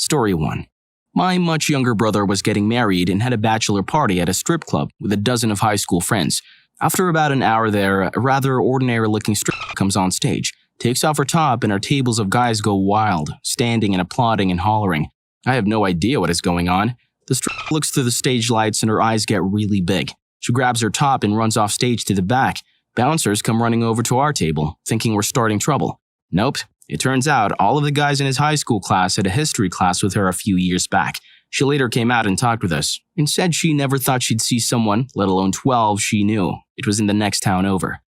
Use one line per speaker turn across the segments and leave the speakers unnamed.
Story 1. My much younger brother was getting married and had a bachelor party at a strip club with a dozen of high school friends. After about an hour there, a rather ordinary-looking stripper comes on stage, takes off her top, and our tables of guys go wild, standing and applauding and hollering. I have no idea what is going on. The stripper looks through the stage lights and her eyes get really big. She grabs her top and runs off stage to the back. Bouncers come running over to our table, thinking we're starting trouble. Nope. It turns out all of the guys in his high school class had a history class with her a few years back. She later came out and talked with us, and said she never thought she'd see someone, let alone 12, she knew. It was in the next town over.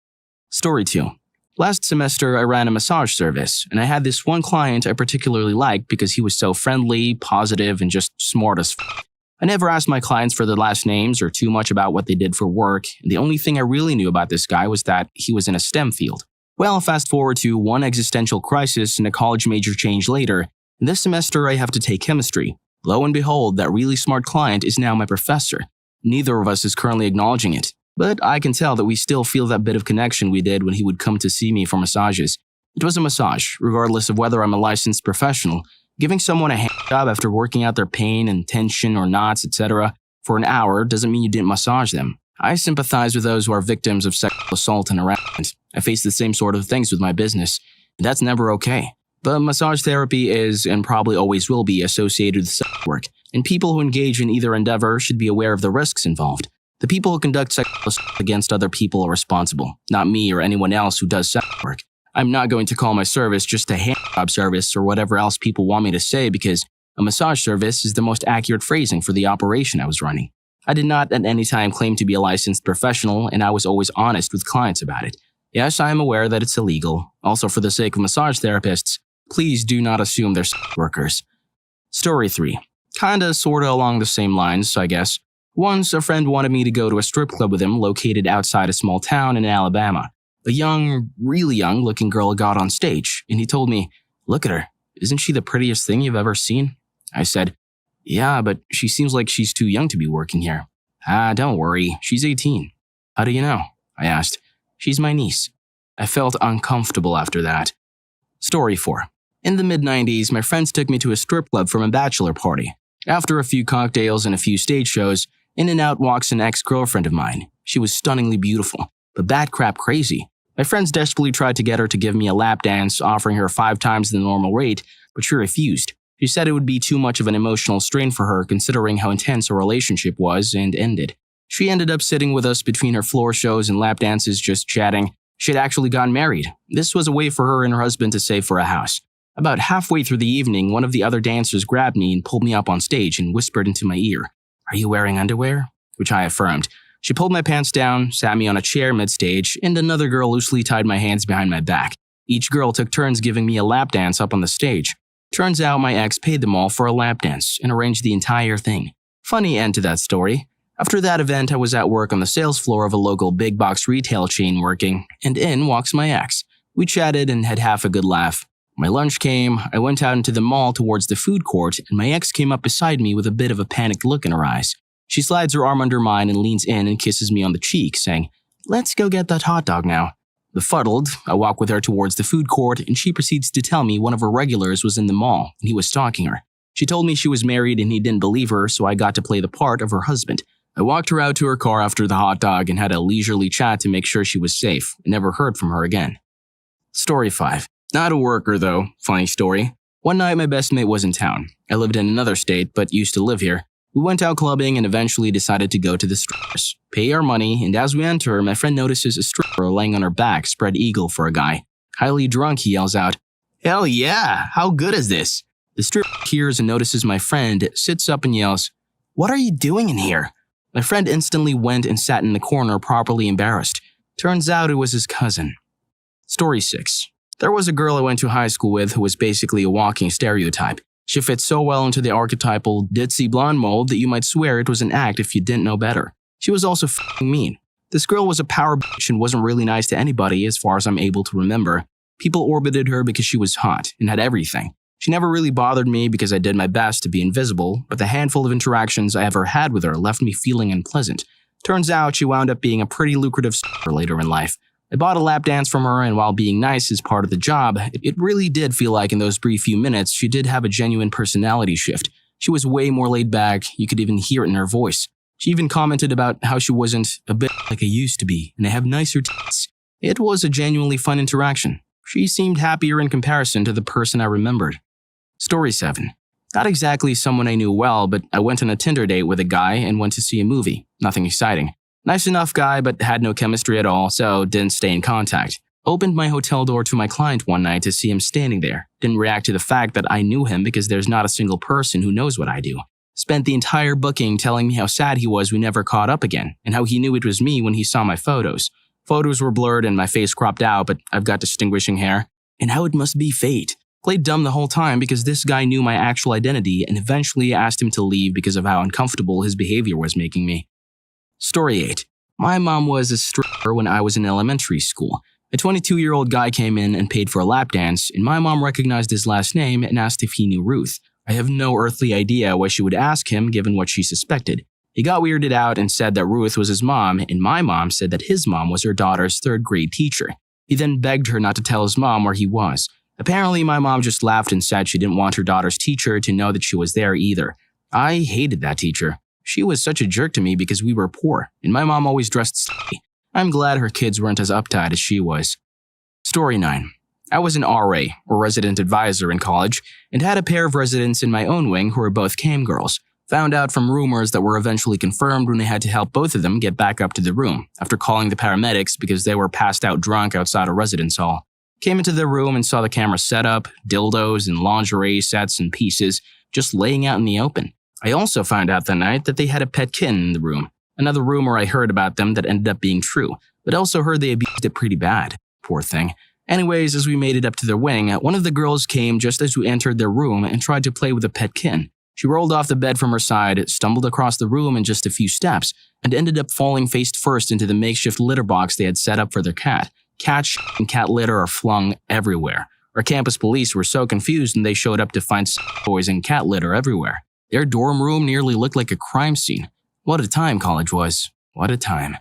Story 2. Last semester, I ran a massage service, and I had this one client I particularly liked because he was so friendly, positive, and just smart as f***. I never asked my clients for their last names or too much about what they did for work, and the only thing I really knew about this guy was that he was in a STEM field. Well, fast forward to one existential crisis and a college major change later, and this semester I have to take chemistry. Lo and behold, that really smart client is now my professor. Neither of us is currently acknowledging it, but I can tell that we still feel that bit of connection we did when he would come to see me for massages. It was a massage, regardless of whether I'm a licensed professional. Giving someone a hand job after working out their pain and tension or knots, etc., for an hour doesn't mean you didn't massage them. I sympathize with those who are victims of sexual assault and harassment. I face the same sort of things with my business, and that's never okay. But massage therapy is, and probably always will be, associated with sex work, and people who engage in either endeavor should be aware of the risks involved. The people who conduct sexual assault against other people are responsible, not me or anyone else who does sex work. I'm not going to call my service just a hand job service or whatever else people want me to say because a massage service is the most accurate phrasing for the operation I was running. I did not at any time claim to be a licensed professional, and I was always honest with clients about it. Yes, I am aware that it's illegal. Also, for the sake of massage therapists, please do not assume they're sex workers. Story 3. Kinda, sorta along the same lines, I guess. Once, a friend wanted me to go to a strip club with him located outside a small town in Alabama. A young, really young-looking girl got on stage, and he told me, "Look at her. Isn't she the prettiest thing you've ever seen?" I said, "Yeah, but she seems like she's too young to be working here." Don't worry. She's 18. "How do you know?" I asked. "She's my niece." I felt uncomfortable after that. Story 4. In the mid-90s, my friends took me to a strip club for my bachelor party. After a few cocktails and a few stage shows, in and out walks an ex-girlfriend of mine. She was stunningly beautiful, but bat crap crazy. My friends desperately tried to get her to give me a lap dance, offering her 5 times the normal rate, but she refused. She said it would be too much of an emotional strain for her considering how intense our relationship was, and ended. She ended up sitting with us between her floor shows and lap dances just chatting. She had actually gotten married. This was a way for her and her husband to save for a house. About halfway through the evening, one of the other dancers grabbed me and pulled me up on stage and whispered into my ear, "Are you wearing underwear?" Which I affirmed. She pulled my pants down, sat me on a chair mid-stage, and another girl loosely tied my hands behind my back. Each girl took turns giving me a lap dance up on the stage. Turns out my ex paid them all for a lap dance and arranged the entire thing. Funny end to that story. After that event, I was at work on the sales floor of a local big box retail chain working, and in walks my ex. We chatted and had half a good laugh. My lunch came, I went out into the mall towards the food court, and my ex came up beside me with a bit of a panicked look in her eyes. She slides her arm under mine and leans in and kisses me on the cheek, saying, "Let's go get that hot dog now." Befuddled, I walk with her towards the food court, and she proceeds to tell me one of her regulars was in the mall, and he was stalking her. She told me she was married and he didn't believe her, so I got to play the part of her husband. I walked her out to her car after the hot dog and had a leisurely chat to make sure she was safe, and never heard from her again. Story 5. Not a worker though, funny story. One night my best mate was in town. I lived in another state, but used to live here. We went out clubbing and eventually decided to go to the strippers. Pay our money, and as we enter, my friend notices a stripper laying on her back, spread eagle for a guy. Highly drunk, he yells out, "Hell yeah, how good is this?" The stripper hears and notices my friend, sits up and yells, "What are you doing in here?" My friend instantly went and sat in the corner, properly embarrassed. Turns out it was his cousin. Story 6. There was a girl I went to high school with who was basically a walking stereotype. She fit so well into the archetypal ditzy blonde mold that you might swear it was an act if you didn't know better. She was also f***ing mean. This girl was a power bitch and wasn't really nice to anybody as far as I'm able to remember. People orbited her because she was hot and had everything. She never really bothered me because I did my best to be invisible, but the handful of interactions I ever had with her left me feeling unpleasant. Turns out she wound up being a pretty lucrative stripper later in life. I bought a lap dance from her, and while being nice is part of the job, it really did feel like in those brief few minutes she did have a genuine personality shift. She was way more laid back, you could even hear it in her voice. She even commented about how she wasn't a bit like I used to be, and I have nicer tits. It was a genuinely fun interaction. She seemed happier in comparison to the person I remembered. Story 7. Not exactly someone I knew well, but I went on a Tinder date with a guy and went to see a movie. Nothing exciting. Nice enough guy, but had no chemistry at all, so didn't stay in contact. Opened my hotel door to my client one night to see him standing there. Didn't react to the fact that I knew him because there's not a single person who knows what I do. Spent the entire booking telling me how sad he was we never caught up again, and how he knew it was me when he saw my photos. Photos were blurred and my face cropped out, but I've got distinguishing hair. And how it must be fate. Played dumb the whole time because this guy knew my actual identity and eventually asked him to leave because of how uncomfortable his behavior was making me. Story 8. My mom was a stripper when I was in elementary school. A 22-year-old guy came in and paid for a lap dance, and my mom recognized his last name and asked if he knew Ruth. I have no earthly idea why she would ask him given what she suspected. He got weirded out and said that Ruth was his mom, and my mom said that his mom was her daughter's third-grade teacher. He then begged her not to tell his mom where he was. Apparently, my mom just laughed and said she didn't want her daughter's teacher to know that she was there either. I hated that teacher. She was such a jerk to me because we were poor, and my mom always dressed slightly. I'm glad her kids weren't as uptight as she was. Story 9. I was an RA, or resident advisor in college, and had a pair of residents in my own wing who were both cam girls. Found out from rumors that were eventually confirmed when I had to help both of them get back up to the room after calling the paramedics because they were passed out drunk outside a residence hall. Came into the room and saw the camera set up, dildos and lingerie sets and pieces, just laying out in the open. I also found out that night that they had a pet kitten in the room. Another rumor I heard about them that ended up being true, but also heard they abused it pretty bad. Poor thing. Anyways, as we made it up to their wing, one of the girls came just as we entered their room and tried to play with the pet kitten. She rolled off the bed from her side, stumbled across the room in just a few steps, and ended up falling face first into the makeshift litter box they had set up for their cat. Cat shit and cat litter are flung everywhere. Our campus police were so confused and they showed up to find boys and cat litter everywhere. Their dorm room nearly looked like a crime scene. What a time college was. What a time.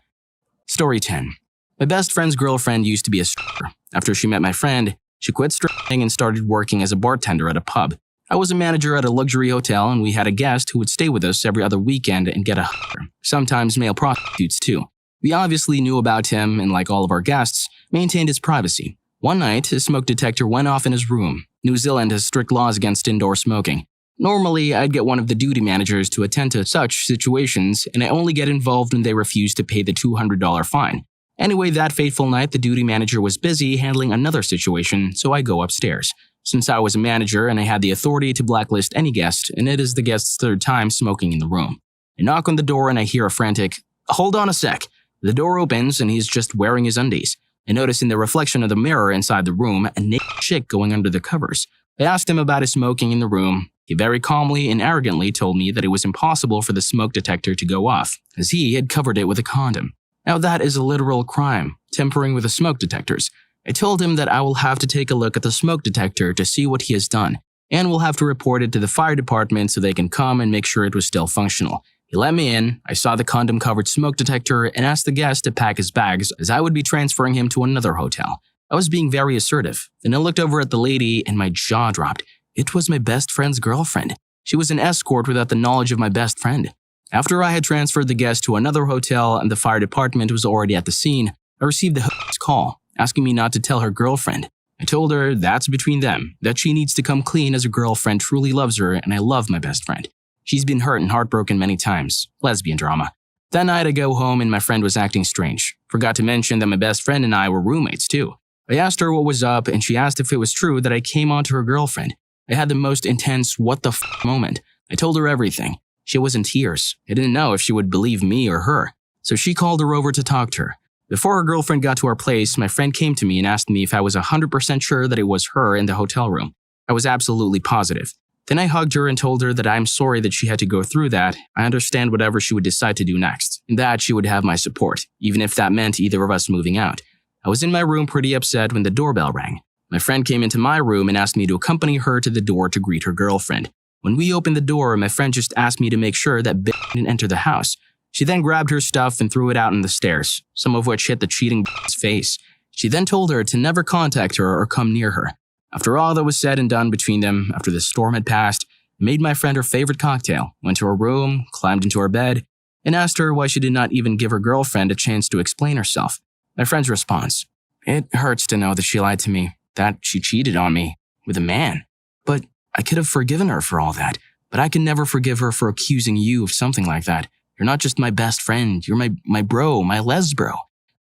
Story 10. My best friend's girlfriend used to be a stripper. After she met my friend, she quit stripping and started working as a bartender at a pub. I was a manager at a luxury hotel and we had a guest who would stay with us every other weekend and get a hooker. Sometimes male prostitutes too. We obviously knew about him and like all of our guests, maintained his privacy. One night, a smoke detector went off in his room. New Zealand has strict laws against indoor smoking. Normally, I'd get one of the duty managers to attend to such situations, and I only get involved when they refuse to pay the $200 fine. Anyway, that fateful night, the duty manager was busy handling another situation, so I go upstairs. Since I was a manager and I had the authority to blacklist any guest, and it is the guest's third time smoking in the room. I knock on the door and I hear a frantic, "Hold on a sec." The door opens and he's just wearing his undies. I notice in the reflection of the mirror inside the room a naked chick going under the covers. I asked him about his smoking in the room. He very calmly and arrogantly told me that it was impossible for the smoke detector to go off, as he had covered it with a condom. Now that is a literal crime, tampering with the smoke detectors. I told him that I will have to take a look at the smoke detector to see what he has done, and will have to report it to the fire department so they can come and make sure it was still functional. He let me in, I saw the condom-covered smoke detector, and asked the guest to pack his bags as I would be transferring him to another hotel. I was being very assertive. Then I looked over at the lady and my jaw dropped. It was my best friend's girlfriend. She was an escort without the knowledge of my best friend. After I had transferred the guest to another hotel and the fire department was already at the scene, I received the hooker's call, asking me not to tell her girlfriend. I told her that's between them, that she needs to come clean as her girlfriend truly loves her and I love my best friend. She's been hurt and heartbroken many times. Lesbian drama. That night I go home and my friend was acting strange. Forgot to mention that my best friend and I were roommates too. I asked her what was up and she asked if it was true that I came on to her girlfriend. I had the most intense what the f moment. I told her everything. She was in tears. I didn't know if she would believe me or her. So she called her over to talk to her. Before her girlfriend got to our place, my friend came to me and asked me if I was 100% sure that it was her in the hotel room. I was absolutely positive. Then I hugged her and told her that I'm sorry that she had to go through that. I understand whatever she would decide to do next, and that she would have my support, even if that meant either of us moving out. I was in my room pretty upset when the doorbell rang. My friend came into my room and asked me to accompany her to the door to greet her girlfriend. When we opened the door, my friend just asked me to make sure that bitch didn't enter the house. She then grabbed her stuff and threw it out on the stairs, some of which hit the cheating bitch's face. She then told her to never contact her or come near her. After all that was said and done between them, after the storm had passed, I made my friend her favorite cocktail, went to her room, climbed into her bed, and asked her why she did not even give her girlfriend a chance to explain herself. My friend's response: "It hurts to know that she lied to me, that she cheated on me with a man. But I could have forgiven her for all that, but I can never forgive her for accusing you of something like that. You're not just my best friend, you're my bro, my les bro."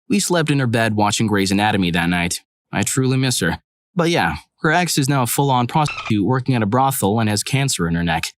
We slept in her bed watching Grey's Anatomy that night. I truly miss her. But yeah, her ex is now a full-on prostitute working at a brothel and has cancer in her neck.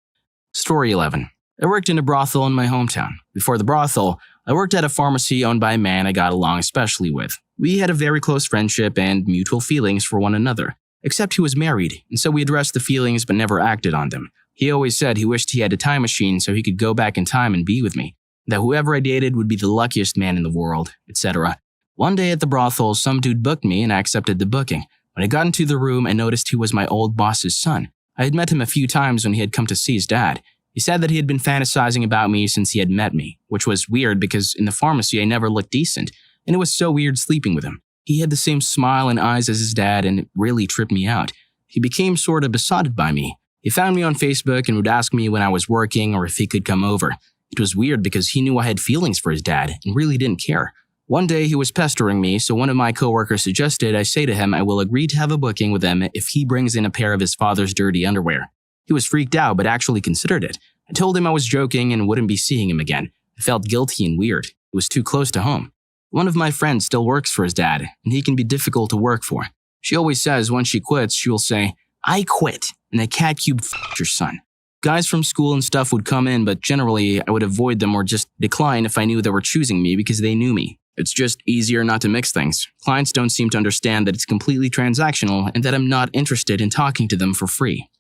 Story 11. I worked in a brothel in my hometown. Before the brothel, I worked at a pharmacy owned by a man I got along especially with. We had a very close friendship and mutual feelings for one another, except he was married, and so we addressed the feelings but never acted on them. He always said he wished he had a time machine so he could go back in time and be with me, that whoever I dated would be the luckiest man in the world, etc. One day at the brothel, some dude booked me and I accepted the booking. When I got into the room, I noticed he was my old boss's son. I had met him a few times when he had come to see his dad. He said that he had been fantasizing about me since he had met me, which was weird because in the pharmacy I never looked decent, and it was so weird sleeping with him. He had the same smile and eyes as his dad, and it really tripped me out. He became sort of besotted by me. He found me on Facebook and would ask me when I was working or if he could come over. It was weird because he knew I had feelings for his dad and really didn't care. One day he was pestering me, so one of my coworkers suggested I say to him I will agree to have a booking with him if he brings in a pair of his father's dirty underwear. He was freaked out but actually considered it. I told him I was joking and wouldn't be seeing him again. I felt guilty and weird. It was too close to home. One of my friends still works for his dad, and he can be difficult to work for. She always says when she quits, she will say, "I quit," and the cat cube f***ed your son. Guys from school and stuff would come in, but generally I would avoid them or just decline if I knew they were choosing me because they knew me. It's just easier not to mix things. Clients don't seem to understand that it's completely transactional and that I'm not interested in talking to them for free.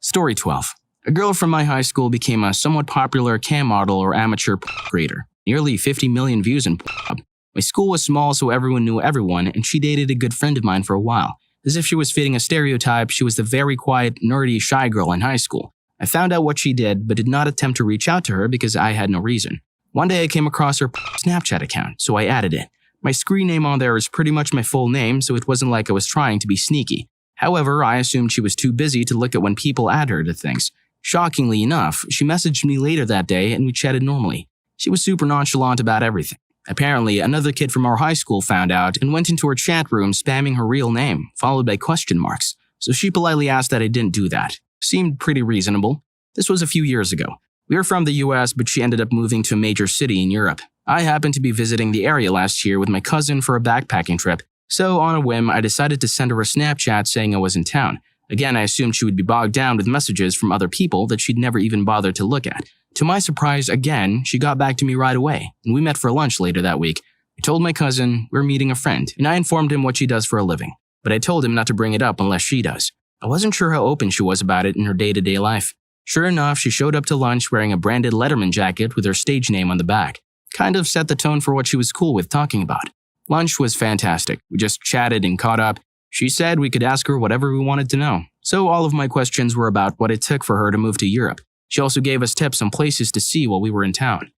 Story 12. A girl from my high school became a somewhat popular cam model or amateur creator. Nearly 50 million views in Pornhub. My school was small so everyone knew everyone, and she dated a good friend of mine for a while. As if she was fitting a stereotype, she was the very quiet, nerdy, shy girl in high school. I found out what she did, but did not attempt to reach out to her because I had no reason. One day I came across her Snapchat account, so I added it. My screen name on there is pretty much my full name, so it wasn't like I was trying to be sneaky. However, I assumed she was too busy to look at when people add her to things. Shockingly enough, she messaged me later that day and we chatted normally. She was super nonchalant about everything. Apparently, another kid from our high school found out and went into her chat room spamming her real name, followed by question marks. So she politely asked that I didn't do that. Seemed pretty reasonable. This was a few years ago. We were from the US, but she ended up moving to a major city in Europe. I happened to be visiting the area last year with my cousin for a backpacking trip, so on a whim, I decided to send her a Snapchat saying I was in town. Again, I assumed she would be bogged down with messages from other people that she'd never even bothered to look at. To my surprise, again, she got back to me right away, and we met for lunch later that week. I told my cousin we're meeting a friend, and I informed him what she does for a living, but I told him not to bring it up unless she does. I wasn't sure how open she was about it in her day-to-day life. Sure enough, she showed up to lunch wearing a branded Letterman jacket with her stage name on the back. Kind of set the tone for what she was cool with talking about. Lunch was fantastic. We just chatted and caught up. She said we could ask her whatever we wanted to know. So all of my questions were about what it took for her to move to Europe. She also gave us tips on places to see while we were in town.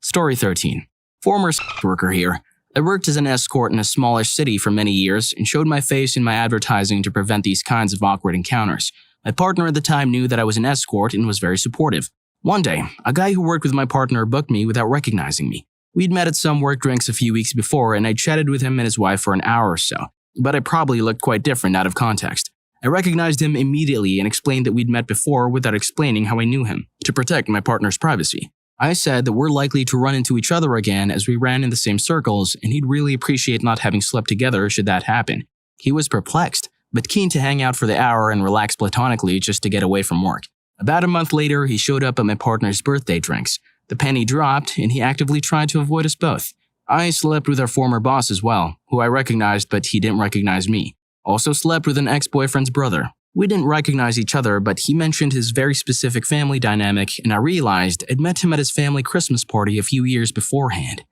Story 13. Former worker here. I worked as an escort in a smallish city for many years and showed my face in my advertising to prevent these kinds of awkward encounters. My partner at the time knew that I was an escort and was very supportive. One day, a guy who worked with my partner booked me without recognizing me. We'd met at some work drinks a few weeks before and I chatted with him and his wife for an hour or so, but I probably looked quite different out of context. I recognized him immediately and explained that we'd met before without explaining how I knew him, to protect my partner's privacy. I said that we're likely to run into each other again as we ran in the same circles and he'd really appreciate not having slept together should that happen. He was perplexed, but keen to hang out for the hour and relax platonically just to get away from work. About a month later, he showed up at my partner's birthday drinks. The penny dropped, and he actively tried to avoid us both. I slept with our former boss as well, who I recognized but he didn't recognize me. Also slept with an ex-boyfriend's brother. We didn't recognize each other, but he mentioned his very specific family dynamic, and I realized I'd met him at his family Christmas party a few years beforehand.